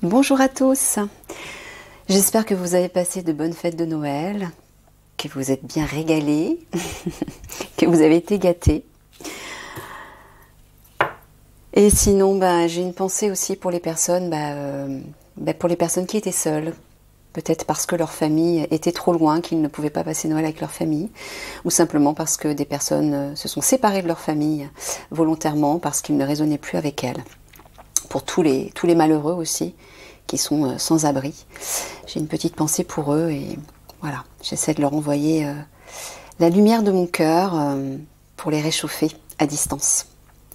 Bonjour à tous, j'espère que vous avez passé de bonnes fêtes de Noël, que vous êtes bien régalés, que vous avez été gâtés. Et sinon, j'ai une pensée aussi pour les personnes, pour les personnes qui étaient seules, peut-être parce que leur famille était trop loin, qu'ils ne pouvaient pas passer Noël avec leur famille, ou simplement parce que des personnes se sont séparées de leur famille volontairement parce qu'ils ne raisonnaient plus avec elles. Pour tous les malheureux aussi, qui sont sans abri. J'ai une petite pensée pour eux et voilà, j'essaie de leur envoyer la lumière de mon cœur pour les réchauffer à distance.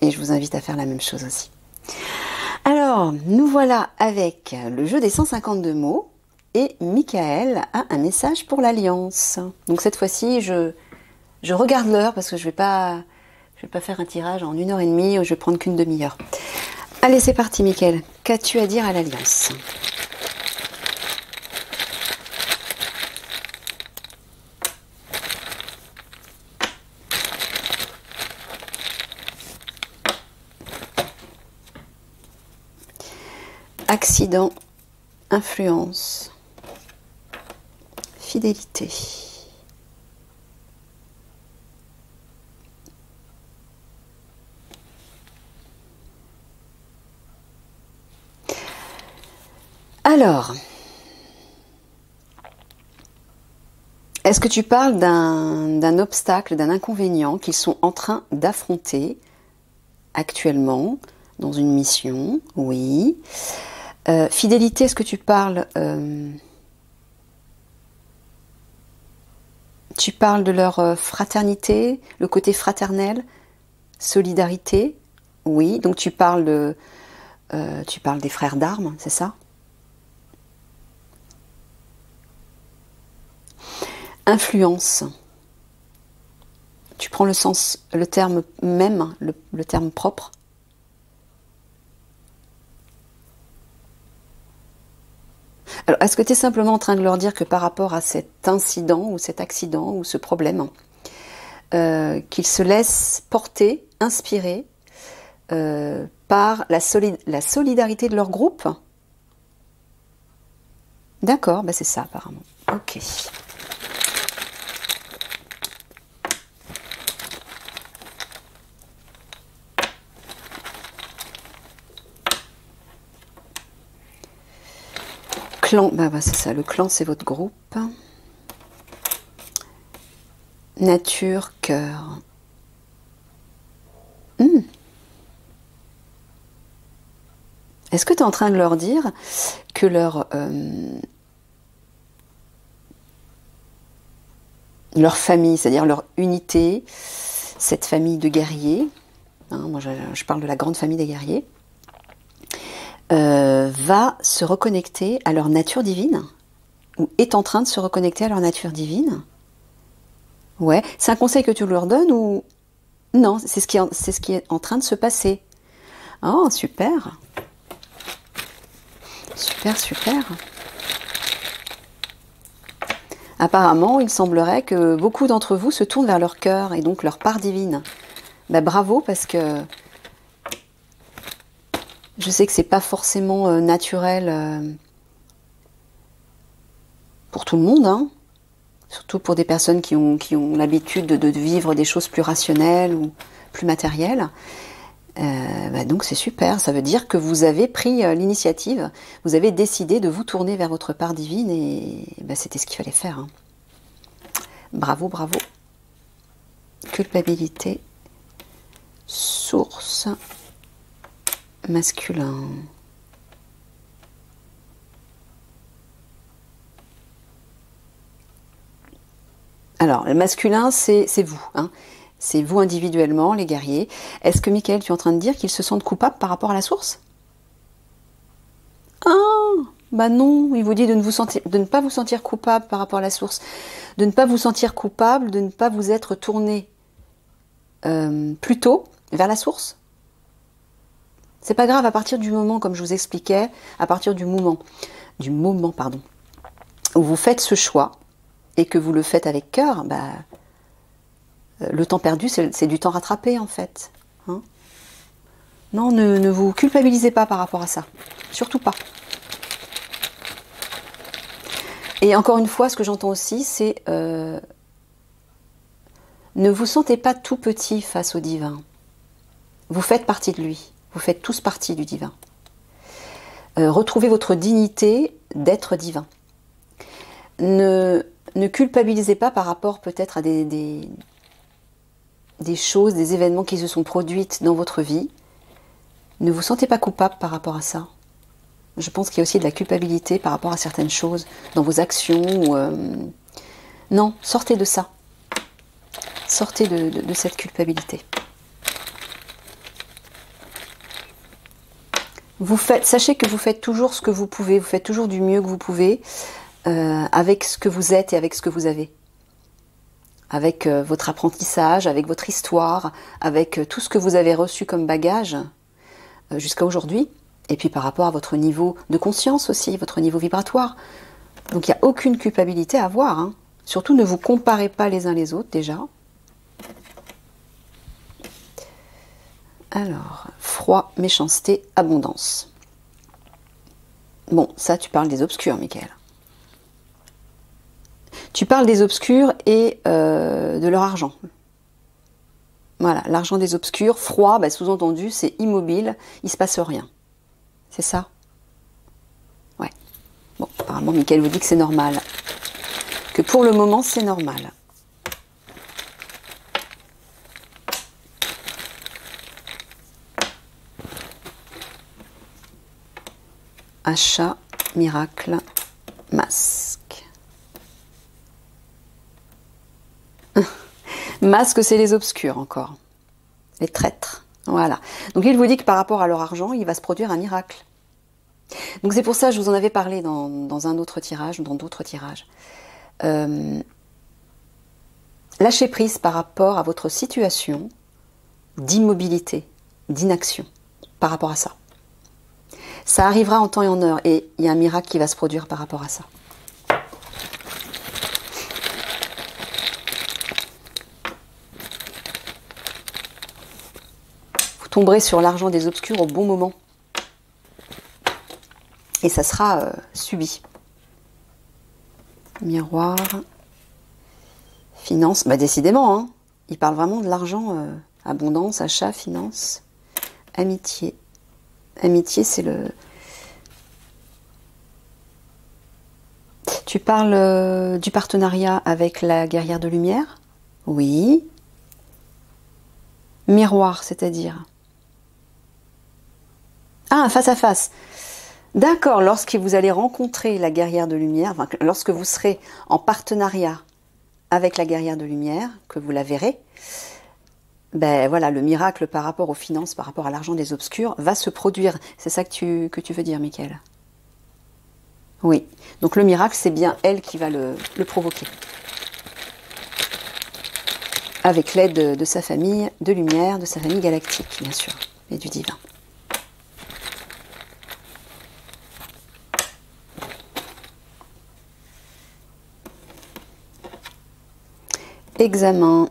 Et je vous invite à faire la même chose aussi. Alors, nous voilà avec le jeu des 152 mots et Michael a un message pour l'Alliance. Donc cette fois-ci, je regarde l'heure parce que je vais pas faire un tirage en 1h30, je vais prendre qu'une demi-heure. Allez, c'est parti, Michael. Qu'as-tu à dire à l'Alliance ? Accident, influence, fidélité. Alors, est-ce que tu parles d'un obstacle, d'un inconvénient qu'ils sont en train d'affronter actuellement dans une mission? Oui. Fidélité, est-ce que tu parles de leur fraternité, le côté fraternel, solidarité? Oui. Donc tu parles des frères d'armes, c'est ça? Influence. Tu prends le sens, le terme même, le terme propre. Alors, est-ce que tu es simplement en train de leur dire que par rapport à cet incident ou cet accident ou ce problème, qu'ils se laissent porter, inspirer par la solidarité de leur groupe? D'accord, c'est ça apparemment. Ok. Clan, c'est ça, le clan c'est votre groupe. Nature, cœur. Est-ce que tu es en train de leur dire que leur famille, c'est-à-dire leur unité, cette famille de guerriers, moi je parle de la grande famille des guerriers, va se reconnecter à leur nature divine, ou est en train de se reconnecter à leur nature divine? Ouais, c'est un conseil que tu leur donnes ou non? C'est ce qui est en train de se passer. Oh, super. Super, super. Apparemment, il semblerait que beaucoup d'entre vous se tournent vers leur cœur et donc leur part divine. Bravo, parce que je sais que c'est pas forcément naturel pour tout le monde, hein. Surtout pour des personnes qui ont l'habitude de vivre des choses plus rationnelles ou plus matérielles. Donc c'est super, ça veut dire que vous avez pris l'initiative, vous avez décidé de vous tourner vers votre part divine et c'était ce qu'il fallait faire, hein. Bravo, bravo. Culpabilité, source, masculin. Alors, le masculin, c'est vous, hein. C'est vous individuellement, les guerriers. Est-ce que, Michael, tu es en train de dire qu'ils se sentent coupables par rapport à la source? Ah, non, il vous dit de ne pas vous sentir coupable par rapport à la source, de ne pas vous sentir coupable, de ne pas vous être tourné plutôt vers la source. C'est pas grave, à partir du moment, comme je vous expliquais, à partir du moment, où vous faites ce choix et que vous le faites avec cœur, le temps perdu, c'est du temps rattrapé en fait. Hein? Non, ne vous culpabilisez pas par rapport à ça. Surtout pas. Et encore une fois, ce que j'entends aussi, c'est ne vous sentez pas tout petit face au divin. Vous faites partie de lui. Vous faites tous partie du divin. Retrouvez votre dignité d'être divin. Ne culpabilisez pas par rapport peut-être à des choses, des événements qui se sont produits dans votre vie. Ne vous sentez pas coupable par rapport à ça. Je pense qu'il y a aussi de la culpabilité par rapport à certaines choses dans vos actions. Non, sortez de ça. Sortez de cette culpabilité. Sachez que vous faites toujours ce que vous pouvez, vous faites toujours du mieux que vous pouvez avec ce que vous êtes et avec ce que vous avez. Avec votre apprentissage, avec votre histoire, avec tout ce que vous avez reçu comme bagage jusqu'à aujourd'hui. Et puis par rapport à votre niveau de conscience aussi, votre niveau vibratoire. Donc il n'y a aucune culpabilité à avoir. Hein. Surtout ne vous comparez pas les uns les autres déjà. Alors, froid, méchanceté, abondance. Bon, ça tu parles des obscurs, Michael. Tu parles des obscurs et de leur argent. Voilà, l'argent des obscurs, froid, bah, sous-entendu, c'est immobile, il ne se passe rien. C'est ça? Ouais. Bon, apparemment, Michael vous dit que c'est normal. Que pour le moment, c'est normal. Achat, miracle, masque. Masque, c'est les obscurs encore. Les traîtres. Voilà. Donc il vous dit que par rapport à leur argent, il va se produire un miracle. Donc c'est pour ça que je vous en avais parlé dans un autre tirage, dans d'autres tirages. Lâchez prise par rapport à votre situation d'immobilité, d'inaction, par rapport à ça. Ça arrivera en temps et en heure, et il y a un miracle qui va se produire par rapport à ça. Vous tomberez sur l'argent des obscurs au bon moment. Et ça sera subi. Miroir. Finance. Bah décidément, hein. Il parle vraiment de l'argent. Abondance, achat, finance. Amitié. Amitié, c'est le... Tu parles du partenariat avec la guerrière de lumière? Oui. Miroir, c'est-à-dire? Ah, face à face. D'accord, lorsque vous allez rencontrer la guerrière de lumière, enfin, lorsque vous serez en partenariat avec la guerrière de lumière, que vous la verrez, ben voilà, le miracle par rapport aux finances, par rapport à l'argent des obscurs, va se produire. C'est ça que tu veux dire, Michael? Oui. Donc le miracle, c'est bien elle qui va le provoquer. Avec l'aide de sa famille de lumière, de sa famille galactique, bien sûr, et du divin. Examen,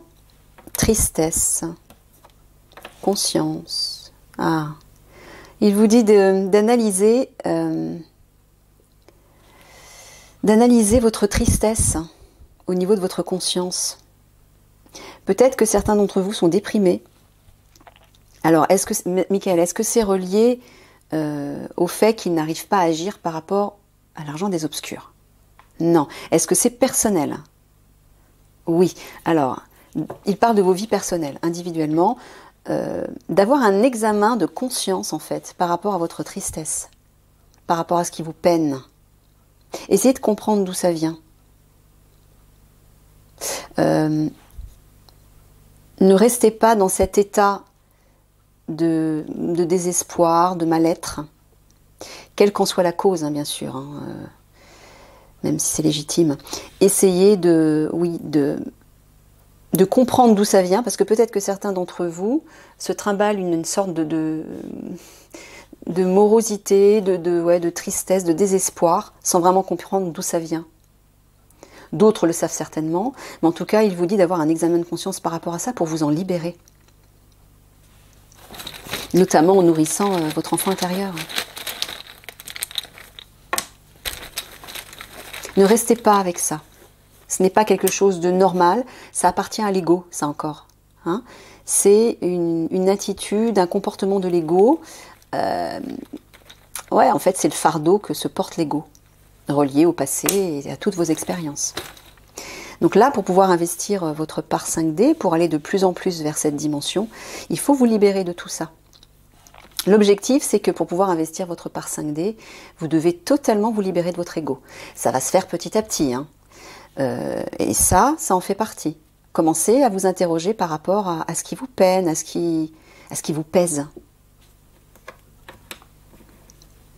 tristesse, conscience. Ah, il vous dit d'analyser votre tristesse au niveau de votre conscience. Peut-être que certains d'entre vous sont déprimés. Alors, Michael, est-ce que c'est relié au fait qu'ils n'arrivent pas à agir par rapport à l'argent des obscurs? Non. Est-ce que c'est personnel? Oui. Alors, il parle de vos vies personnelles, individuellement, d'avoir un examen de conscience, en fait, par rapport à votre tristesse, par rapport à ce qui vous peine. Essayez de comprendre d'où ça vient. Ne restez pas dans cet état de désespoir, de mal-être, quelle qu'en soit la cause, hein, bien sûr, hein, même si c'est légitime. Essayez de comprendre d'où ça vient, parce que peut-être que certains d'entre vous se trimballent une sorte de morosité, de tristesse, de désespoir, sans vraiment comprendre d'où ça vient. D'autres le savent certainement, mais en tout cas, il vous dit d'avoir un examen de conscience par rapport à ça pour vous en libérer. Notamment en nourrissant votre enfant intérieur. Ne restez pas avec ça. Ce n'est pas quelque chose de normal, ça appartient à l'ego, ça encore. Hein. C'est une attitude, un comportement de l'ego. Ouais, en fait, c'est le fardeau que se porte l'ego, relié au passé et à toutes vos expériences. Donc là, pour pouvoir investir votre part 5D, pour aller de plus en plus vers cette dimension, il faut vous libérer de tout ça. L'objectif, c'est que pour pouvoir investir votre part 5D, vous devez totalement vous libérer de votre ego. Ça va se faire petit à petit, hein. Et ça en fait partie. Commencez à vous interroger par rapport à ce qui vous peine, à ce qui vous pèse.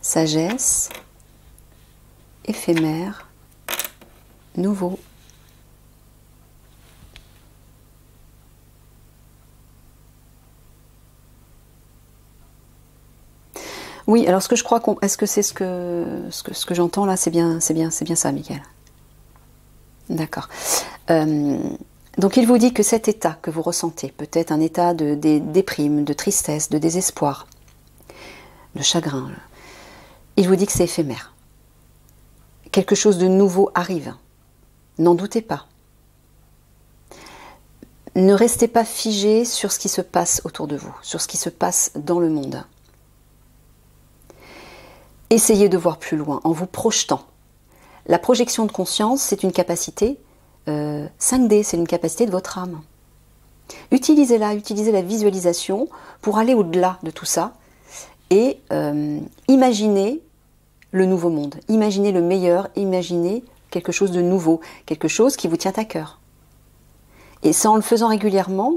Sagesse, éphémère, nouveau. Oui, alors ce que je crois, est-ce que c'est ce que j'entends là, c'est bien ça, Michael. D'accord. Donc il vous dit que cet état que vous ressentez, peut-être un état de déprime, de tristesse, de désespoir, de chagrin, il vous dit que c'est éphémère. Quelque chose de nouveau arrive. N'en doutez pas. Ne restez pas figé sur ce qui se passe autour de vous, sur ce qui se passe dans le monde. Essayez de voir plus loin en vous projetant. La projection de conscience, c'est une capacité 5D, c'est une capacité de votre âme. Utilisez-la, utilisez la visualisation pour aller au-delà de tout ça et imaginez le nouveau monde, imaginez le meilleur, imaginez quelque chose de nouveau, quelque chose qui vous tient à cœur. Et c'est en le faisant régulièrement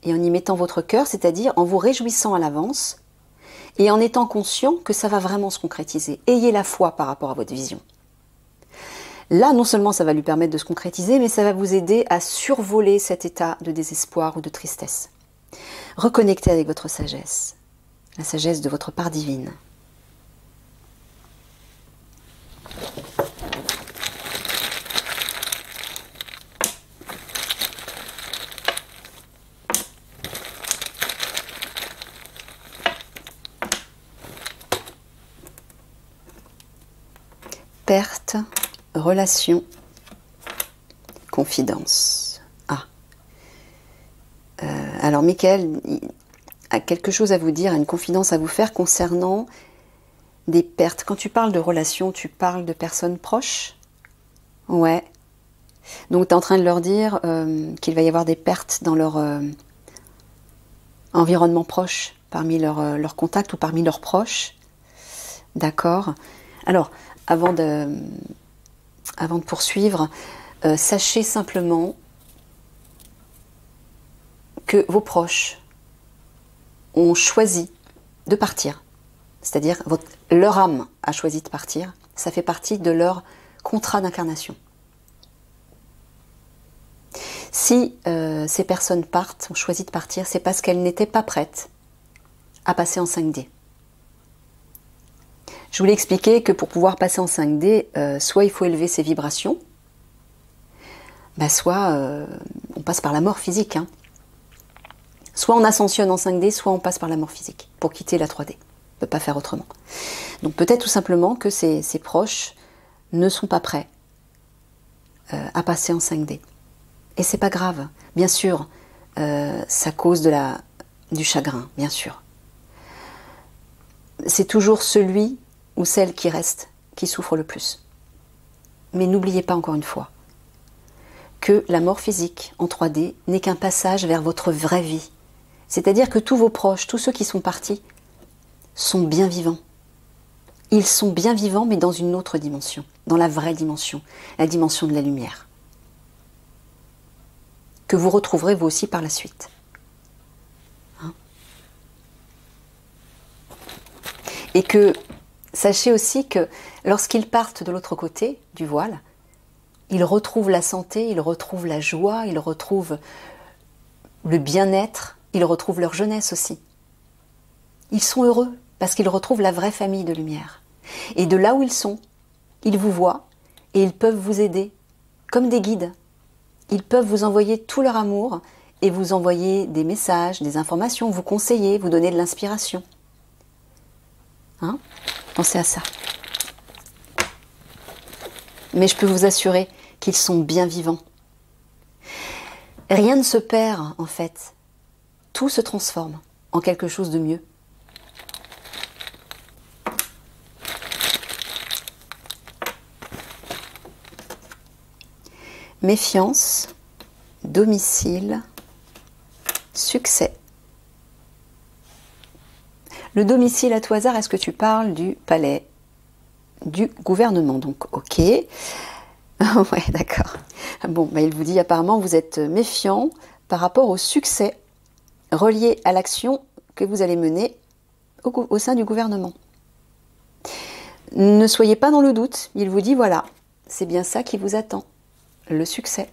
et en y mettant votre cœur, c'est-à-dire en vous réjouissant à l'avance et en étant conscient que ça va vraiment se concrétiser. Ayez la foi par rapport à votre vision. Là, non seulement ça va lui permettre de se concrétiser, mais ça va vous aider à survoler cet état de désespoir ou de tristesse. Reconnectez avec votre sagesse, la sagesse de votre part divine. Perte, relation, confidence. Ah. Alors, Michael a quelque chose à vous dire, une confidence à vous faire concernant des pertes. Quand tu parles de relations, tu parles de personnes proches? Ouais. Donc, tu es en train de leur dire qu'il va y avoir des pertes dans leur environnement proche, parmi leurs contacts ou parmi leurs proches. D'accord. Alors, avant de poursuivre, sachez simplement que vos proches ont choisi de partir. C'est-à-dire, leur âme a choisi de partir. Ça fait partie de leur contrat d'incarnation. Si ces personnes partent, ont choisi de partir, c'est parce qu'elles n'étaient pas prêtes à passer en 5D. Je voulais expliquer que pour pouvoir passer en 5D, soit il faut élever ses vibrations, soit on passe par la mort physique. Hein. Soit on ascensionne en 5D, soit on passe par la mort physique pour quitter la 3D. On ne peut pas faire autrement. Donc peut-être tout simplement que ces proches ne sont pas prêts à passer en 5D. Et c'est pas grave. Bien sûr, ça cause du chagrin, bien sûr. C'est toujours celui ou celle qui reste, qui souffre le plus. Mais n'oubliez pas encore une fois que la mort physique en 3D n'est qu'un passage vers votre vraie vie. C'est-à-dire que tous vos proches, tous ceux qui sont partis, sont bien vivants. Ils sont bien vivants, mais dans une autre dimension, dans la vraie dimension, la dimension de la lumière, que vous retrouverez vous aussi par la suite. Hein? Et que sachez aussi que lorsqu'ils partent de l'autre côté du voile, ils retrouvent la santé, ils retrouvent la joie, ils retrouvent le bien-être, ils retrouvent leur jeunesse aussi. Ils sont heureux parce qu'ils retrouvent la vraie famille de lumière. Et de là où ils sont, ils vous voient et ils peuvent vous aider comme des guides. Ils peuvent vous envoyer tout leur amour et vous envoyer des messages, des informations, vous conseiller, vous donner de l'inspiration. Hein? Pensez à ça. mais je peux vous assurer qu'ils sont bien vivants. Rien ne se perd en fait. Tout se transforme en quelque chose de mieux. Méfiance, domicile, succès. Le domicile à tout hasard, est-ce que tu parles du palais, du gouvernement? Donc, ok. Ouais, d'accord. Bon, bah, il vous dit apparemment vous êtes méfiant par rapport au succès relié à l'action que vous allez mener au sein du gouvernement. Ne soyez pas dans le doute, il vous dit voilà, c'est bien ça qui vous attend, le succès.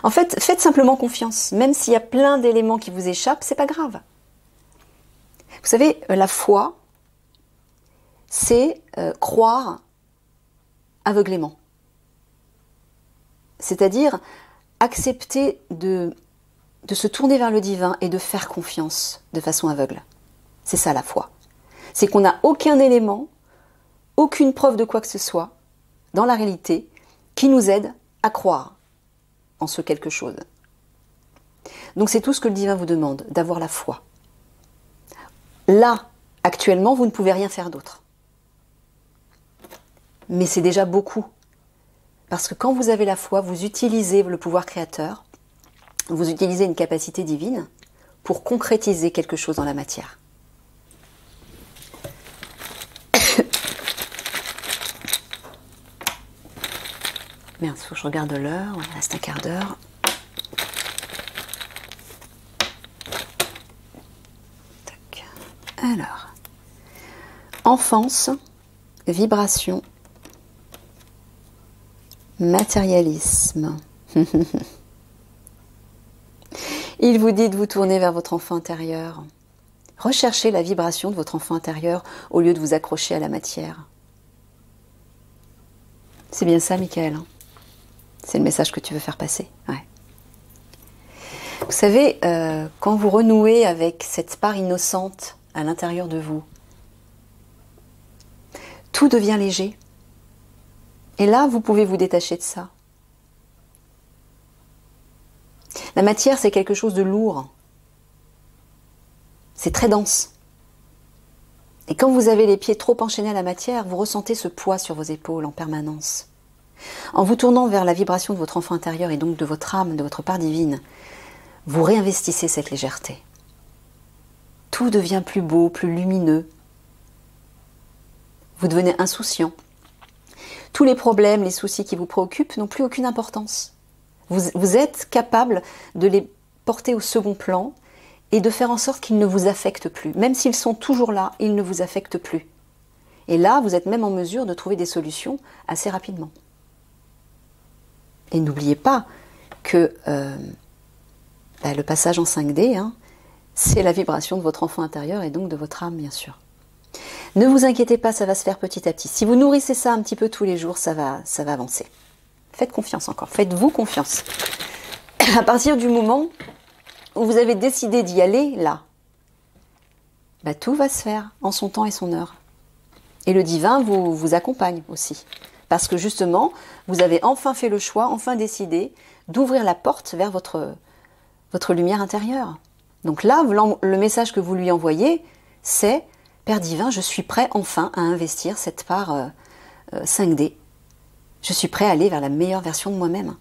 En fait, faites simplement confiance, même s'il y a plein d'éléments qui vous échappent, c'est pas grave. Vous savez, la foi, c'est croire aveuglément. C'est-à-dire accepter de se tourner vers le divin et de faire confiance de façon aveugle. C'est ça la foi. C'est qu'on n'a aucun élément, aucune preuve de quoi que ce soit dans la réalité qui nous aide à croire en ce quelque chose. Donc c'est tout ce que le divin vous demande, d'avoir la foi. Là, actuellement, vous ne pouvez rien faire d'autre. Mais c'est déjà beaucoup. Parce que quand vous avez la foi, vous utilisez le pouvoir créateur, vous utilisez une capacité divine pour concrétiser quelque chose dans la matière. Merde, il faut que je regarde l'heure, il reste un quart d'heure. Alors, enfance, vibration, matérialisme. Il vous dit de vous tourner vers votre enfant intérieur. Recherchez la vibration de votre enfant intérieur au lieu de vous accrocher à la matière. C'est bien ça, Michael. C'est le message que tu veux faire passer. Ouais. Vous savez, quand vous renouez avec cette part innocente à l'intérieur de vous, tout devient léger. Et là, vous pouvez vous détacher de ça. La matière, c'est quelque chose de lourd. C'est très dense. Et quand vous avez les pieds trop enchaînés à la matière, vous ressentez ce poids sur vos épaules en permanence. En vous tournant vers la vibration de votre enfant intérieur et donc de votre âme, de votre part divine, vous réinvestissez cette légèreté. Tout devient plus beau, plus lumineux. Vous devenez insouciant. Tous les problèmes, les soucis qui vous préoccupent n'ont plus aucune importance. Vous êtes capable de les porter au second plan et de faire en sorte qu'ils ne vous affectent plus. Même s'ils sont toujours là, ils ne vous affectent plus. Et là, vous êtes même en mesure de trouver des solutions assez rapidement. Et n'oubliez pas que le passage en 5D, c'est la vibration de votre enfant intérieur et donc de votre âme, bien sûr. Ne vous inquiétez pas, ça va se faire petit à petit. Si vous nourrissez ça un petit peu tous les jours, ça va avancer. Faites confiance encore, faites-vous confiance. À partir du moment où vous avez décidé d'y aller, là, tout va se faire en son temps et son heure. Et le divin vous accompagne aussi. Parce que justement, vous avez enfin fait le choix, enfin décidé d'ouvrir la porte vers votre lumière intérieure. Donc là, le message que vous lui envoyez, c'est « Père divin, je suis prêt enfin à investir cette part 5D. Je suis prêt à aller vers la meilleure version de moi-même. »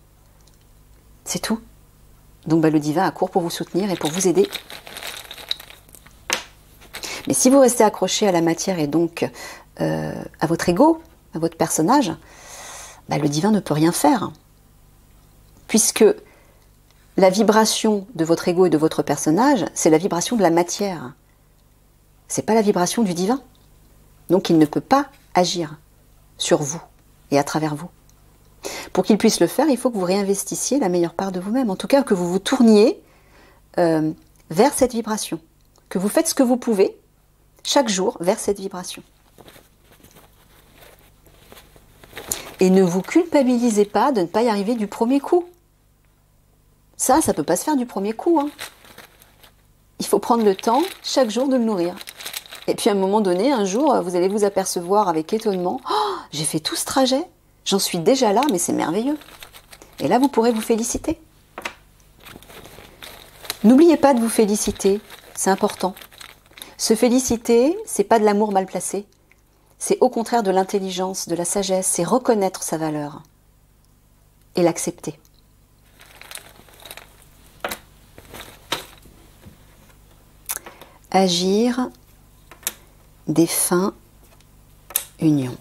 C'est tout. Donc le divin accourt pour vous soutenir et pour vous aider. Mais si vous restez accroché à la matière et donc à votre ego, à votre personnage, le divin ne peut rien faire. Puisque la vibration de votre ego et de votre personnage, c'est la vibration de la matière. C'est pas la vibration du divin. Donc il ne peut pas agir sur vous et à travers vous. Pour qu'il puisse le faire, il faut que vous réinvestissiez la meilleure part de vous-même. En tout cas, que vous vous tourniez vers cette vibration. Que vous faites ce que vous pouvez chaque jour vers cette vibration. Et ne vous culpabilisez pas de ne pas y arriver du premier coup. Ça ne peut pas se faire du premier coup. Il faut prendre le temps, chaque jour, de le nourrir. Et puis à un moment donné, un jour, vous allez vous apercevoir avec étonnement, « Oh, j'ai fait tout ce trajet J'en suis déjà là, mais c'est merveilleux. Et là, vous pourrez vous féliciter. N'oubliez pas de vous féliciter, c'est important. Se féliciter, c'est pas de l'amour mal placé. C'est au contraire de l'intelligence, de la sagesse, c'est reconnaître sa valeur et l'accepter. Agir des fins unions.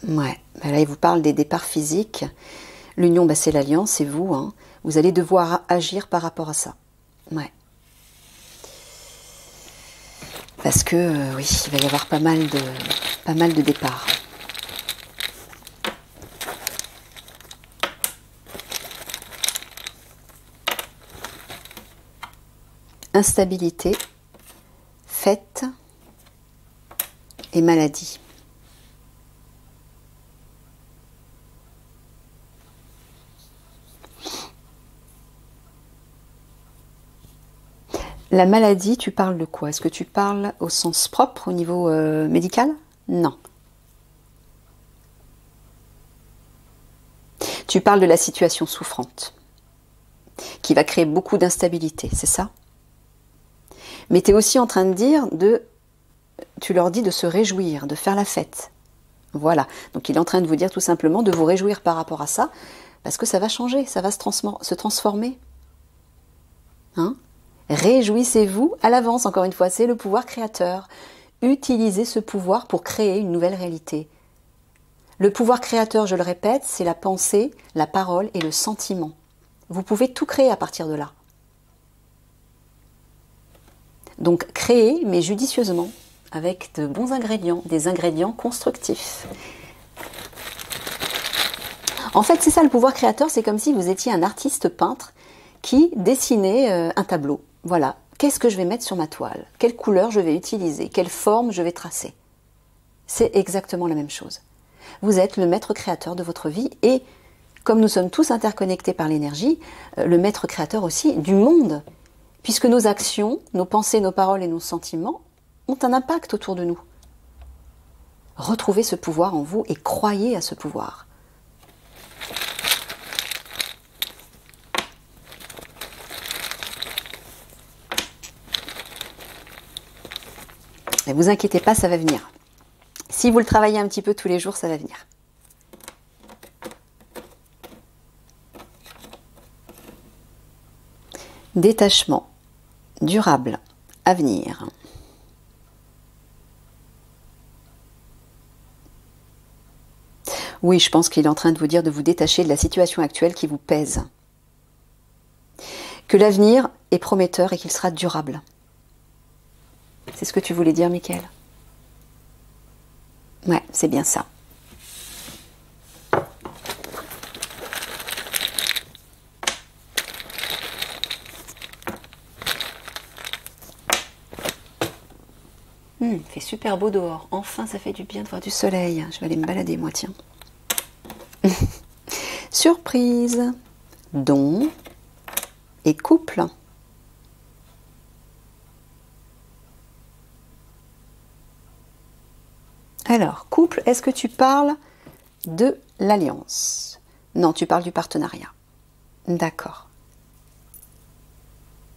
Ouais, ben là il vous parle des départs physiques. L'union, ben c'est l'alliance, c'est vous. Hein. Vous allez devoir agir par rapport à ça. Ouais. Parce que, oui, il va y avoir pas mal de départs. Instabilité, fête et maladie. La maladie, tu parles de quoi? Est-ce que tu parles au sens propre, au niveau médical? Non. Tu parles de la situation souffrante, qui va créer beaucoup d'instabilité, c'est ça? Mais tu es aussi en train de dire tu leur dis de se réjouir, de faire la fête. Voilà. Donc il est en train de vous dire tout simplement de vous réjouir par rapport à ça, parce que ça va changer, ça va se transformer. Hein? Réjouissez-vous à l'avance, encore une fois, c'est le pouvoir créateur. Utilisez ce pouvoir pour créer une nouvelle réalité. Le pouvoir créateur, je le répète, c'est la pensée, la parole et le sentiment. Vous pouvez tout créer à partir de là. Donc créez, mais judicieusement, avec de bons ingrédients, des ingrédients constructifs. En fait, c'est ça le pouvoir créateur, c'est comme si vous étiez un artiste peintre qui dessinait un tableau. Voilà, qu'est-ce que je vais mettre sur ma toile? Quelle couleur je vais utiliser? Quelle forme je vais tracer? C'est exactement la même chose. Vous êtes le maître créateur de votre vie et, comme nous sommes tous interconnectés par l'énergie, le maître créateur aussi du monde. Puisque nos actions, nos pensées, nos paroles et nos sentiments ont un impact autour de nous. Retrouvez ce pouvoir en vous et croyez à ce pouvoir. Ne vous inquiétez pas, ça va venir. Si vous le travaillez un petit peu tous les jours, ça va venir. Détachement, durable, avenir. Oui, je pense qu'il est en train de vous dire de vous détacher de la situation actuelle qui vous pèse. Que l'avenir est prometteur et qu'il sera durable. C'est ce que tu voulais dire, Mickaël? Ouais, c'est bien ça. Il fait super beau dehors. Enfin, ça fait du bien de voir du soleil. Je vais aller me balader, moi, tiens. Surprise, don et couple. Alors, couple, est-ce que tu parles de l'alliance? Non, tu parles du partenariat. D'accord.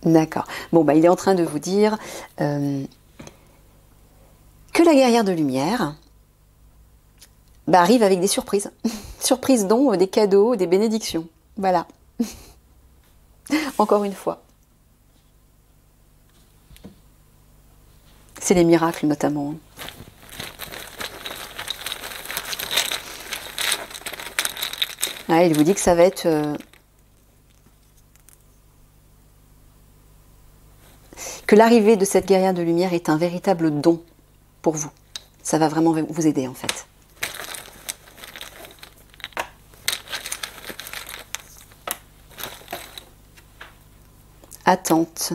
D'accord. Bon, bah, il est en train de vous dire que la guerrière de lumière arrive avec des surprises. Surprises dont des cadeaux, des bénédictions. Voilà. Encore une fois. C'est les miracles notamment. Ah, il vous dit que ça va être... que l'arrivée de cette guerrière de lumière est un véritable don pour vous. Ça va vraiment vous aider en fait. Attente,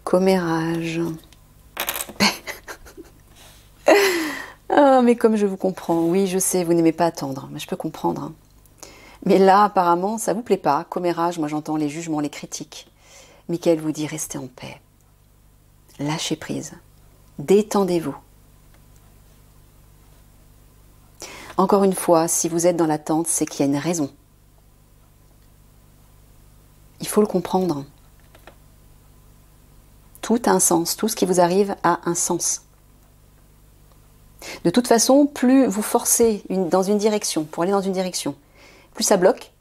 commérage. Ah, mais comme je vous comprends, oui, je sais, vous n'aimez pas attendre, mais je peux comprendre. Hein. Mais là, apparemment, ça vous plaît pas. Commérage, moi j'entends les jugements, les critiques. Mickaël vous dit, restez en paix. Lâchez prise. Détendez-vous. Encore une fois, si vous êtes dans l'attente, c'est qu'il y a une raison. Il faut le comprendre. Tout a un sens. Tout ce qui vous arrive a un sens. De toute façon, plus vous forcez dans une direction, pour aller dans une direction, plus ça bloque.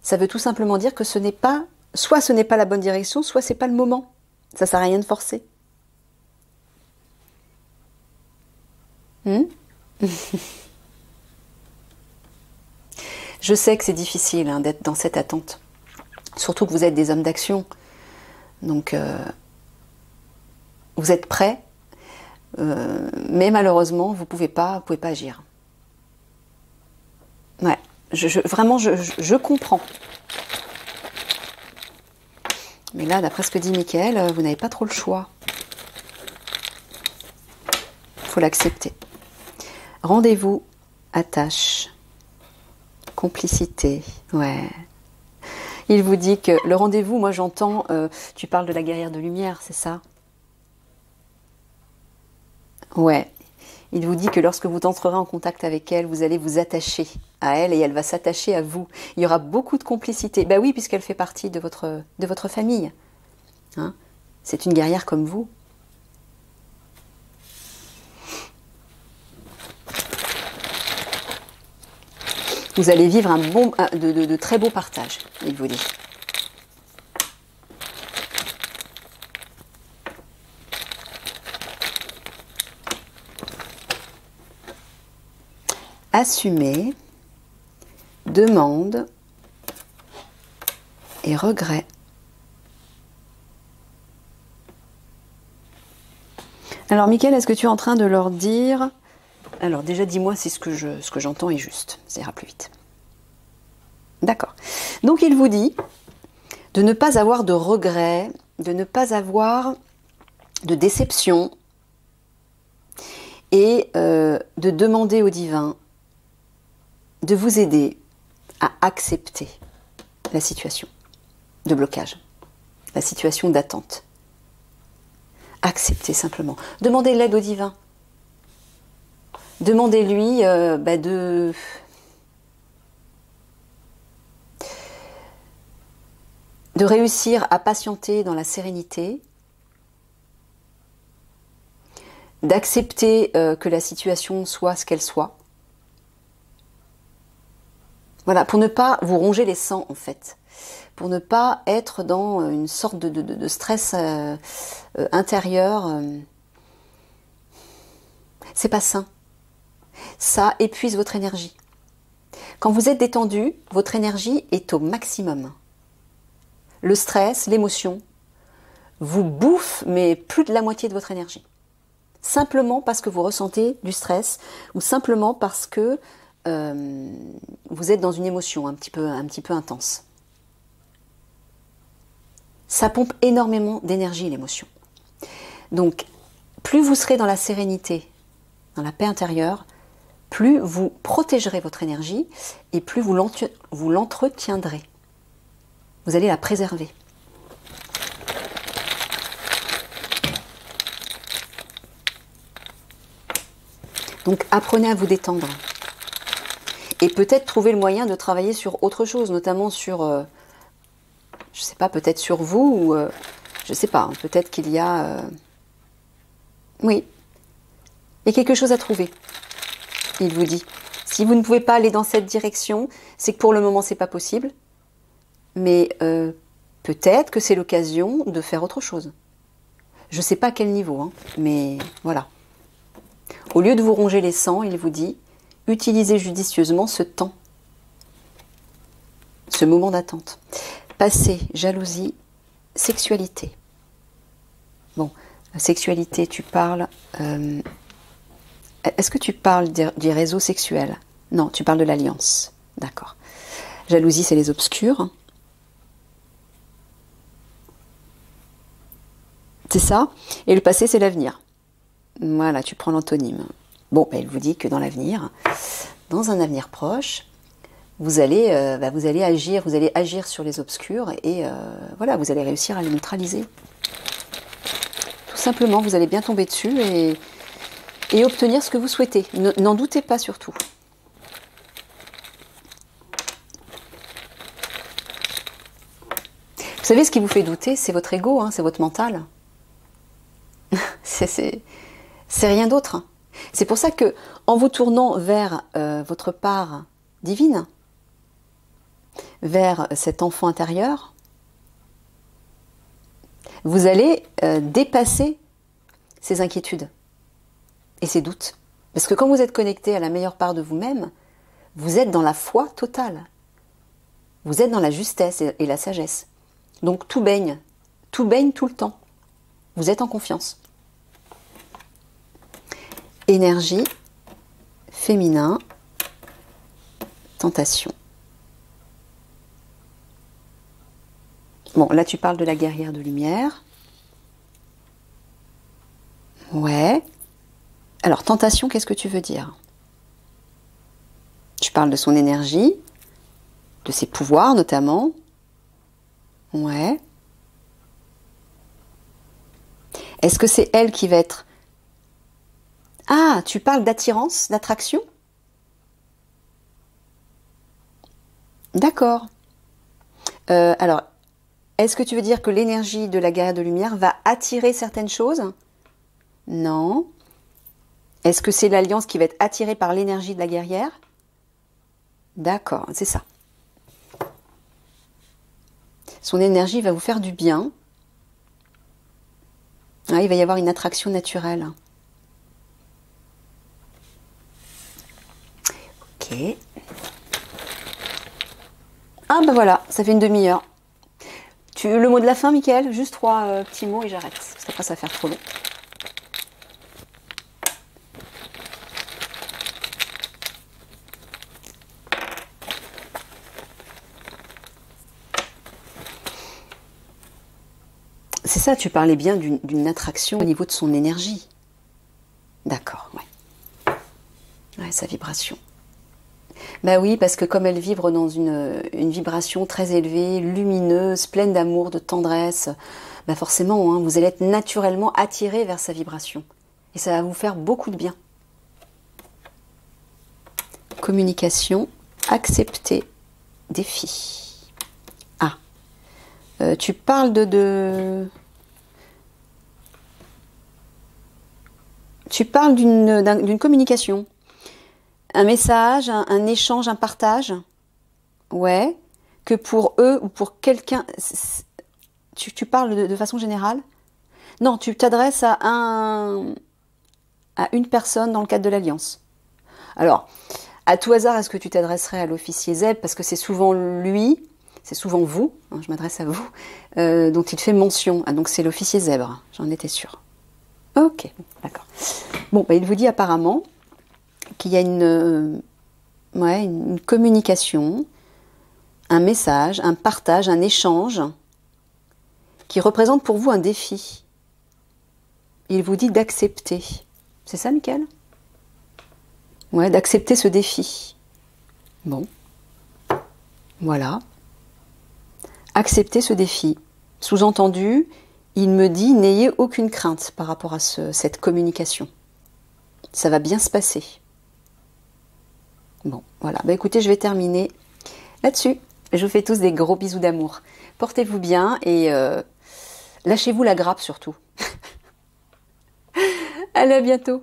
Ça veut tout simplement dire que ce n'est pas, soit ce n'est pas la bonne direction, soit c'est pas le moment. Ça sert à rien de forcer. Je sais que c'est difficile hein, d'être dans cette attente. Surtout que vous êtes des hommes d'action. Donc, vous êtes prêts, mais malheureusement, vous pouvez pas agir. Ouais, vraiment, je comprends. Mais là, d'après ce que dit Mickaël, vous n'avez pas trop le choix. Il faut l'accepter. Rendez-vous, attache, complicité, ouais. Il vous dit que le rendez-vous, moi j'entends, tu parles de la guerrière de lumière, c'est ça? Ouais. Il vous dit que lorsque vous entrerez en contact avec elle, vous allez vous attacher à elle et elle va s'attacher à vous. Il y aura beaucoup de complicité. Ben oui, puisqu'elle fait partie de votre famille. Hein, c'est une guerrière comme vous. Vous allez vivre de très beaux partages, il vous dit. Assumer, demande et regret. Alors, Mickaël, est-ce que tu es en train de leur dire... Alors, déjà, dis-moi si ce que j'entends est juste. Ça ira plus vite. D'accord. Donc, il vous dit de ne pas avoir de regrets, de ne pas avoir de déception et de demander au divin de vous aider à accepter la situation de blocage, la situation d'attente. Acceptez simplement. Demandez l'aide au divin. Demandez-lui de réussir à patienter dans la sérénité, d'accepter que la situation soit ce qu'elle soit. Voilà, pour ne pas vous ronger les sangs en fait, pour ne pas être dans une sorte de stress intérieur. C'est pas sain. Ça épuise votre énergie. Quand vous êtes détendu, votre énergie est au maximum. Le stress, l'émotion, vous bouffe, mais plus de la moitié de votre énergie. Simplement parce que vous ressentez du stress ou simplement parce que vous êtes dans une émotion un petit peu intense. Ça pompe énormément d'énergie, l'émotion. Donc, plus vous serez dans la sérénité, dans la paix intérieure, plus vous protégerez votre énergie et plus vous l'entretiendrez. Vous allez la préserver. Donc, apprenez à vous détendre. Et peut-être trouver le moyen de travailler sur autre chose, notamment sur, je sais pas, peut-être sur vous, ou je sais pas, peut-être qu'il y a... oui, il y a quelque chose à trouver, il vous dit. Si vous ne pouvez pas aller dans cette direction, c'est que pour le moment, c'est pas possible. Mais peut-être que c'est l'occasion de faire autre chose. Je sais pas à quel niveau, hein, mais voilà. Au lieu de vous ronger les sangs, il vous dit... Utilisez judicieusement ce temps, ce moment d'attente. Passé, jalousie, sexualité. Bon, sexualité, tu parles... est-ce que tu parles des réseaux sexuels? Non, tu parles de l'alliance. D'accord. Jalousie, c'est les obscurs. C'est ça. Et le passé, c'est l'avenir. Voilà, tu prends l'antonyme. Bon, elle vous dit que dans l'avenir, dans un avenir proche, vous allez agir sur les obscurs et voilà, vous allez réussir à les neutraliser. Tout simplement, vous allez bien tomber dessus et obtenir ce que vous souhaitez. N'en doutez pas surtout. Vous savez, ce qui vous fait douter, c'est votre ego, hein, c'est votre mental. c'est rien d'autre. C'est pour ça que, en vous tournant vers votre part divine, vers cet enfant intérieur, vous allez dépasser ces inquiétudes et ces doutes. Parce que quand vous êtes connecté à la meilleure part de vous-même, vous êtes dans la foi totale. Vous êtes dans la justesse et la sagesse. Donc tout baigne tout le temps. Vous êtes en confiance. Énergie, féminin, tentation. Bon, là tu parles de la guerrière de lumière. Ouais. Alors, tentation, qu'est-ce que tu veux dire? Tu parles de son énergie, de ses pouvoirs notamment. Ouais. Est-ce que c'est elle qui va être... Ah, tu parles d'attirance, d'attraction? D'accord. Alors, est-ce que tu veux dire que l'énergie de la guerrière de lumière va attirer certaines choses? Non. Est-ce que c'est l'alliance qui va être attirée par l'énergie de la guerrière? D'accord, c'est ça. Son énergie va vous faire du bien. Ah, il va y avoir une attraction naturelle. Ok. Ah ben voilà, ça fait une demi-heure. Le mot de la fin, Mickaël? Juste 3 petits mots et j'arrête. Parce qu'après, ça va faire trop long. C'est ça, tu parlais bien d'une attraction au niveau de son énergie. D'accord, ouais. Ouais, sa vibration. Bah oui, parce que comme elle vibre dans une vibration très élevée, lumineuse, pleine d'amour, de tendresse, bah forcément, hein, vous allez être naturellement attiré vers sa vibration. Et ça va vous faire beaucoup de bien. Communication, accepter, défi. Ah, tu parles Tu parles d'une communication. Un message, un échange, un partage. Ouais. Que pour eux ou pour quelqu'un... Tu parles de façon générale? Non, tu t'adresses à une personne dans le cadre de l'alliance. Alors, à tout hasard, est-ce que tu t'adresserais à l'officier Zeb? Parce que c'est souvent lui, c'est souvent vous, hein, je m'adresse à vous, dont il fait mention. Ah, donc c'est l'officier Zèbre, j'en étais sûre. Ok, d'accord. Bon, bah, il vous dit apparemment qu'il y a une communication, un message, un partage, un échange qui représente pour vous un défi. Il vous dit d'accepter. C'est ça, Mickaël? Ouais, d'accepter ce défi. Bon. Voilà. Accepter ce défi. Sous-entendu, il me dit, n'ayez aucune crainte par rapport à cette communication. Ça va bien se passer. Bon, voilà. Bah, écoutez, je vais terminer là-dessus. Je vous fais tous des gros bisous d'amour. Portez-vous bien et lâchez-vous la grappe surtout. Allez, à bientôt.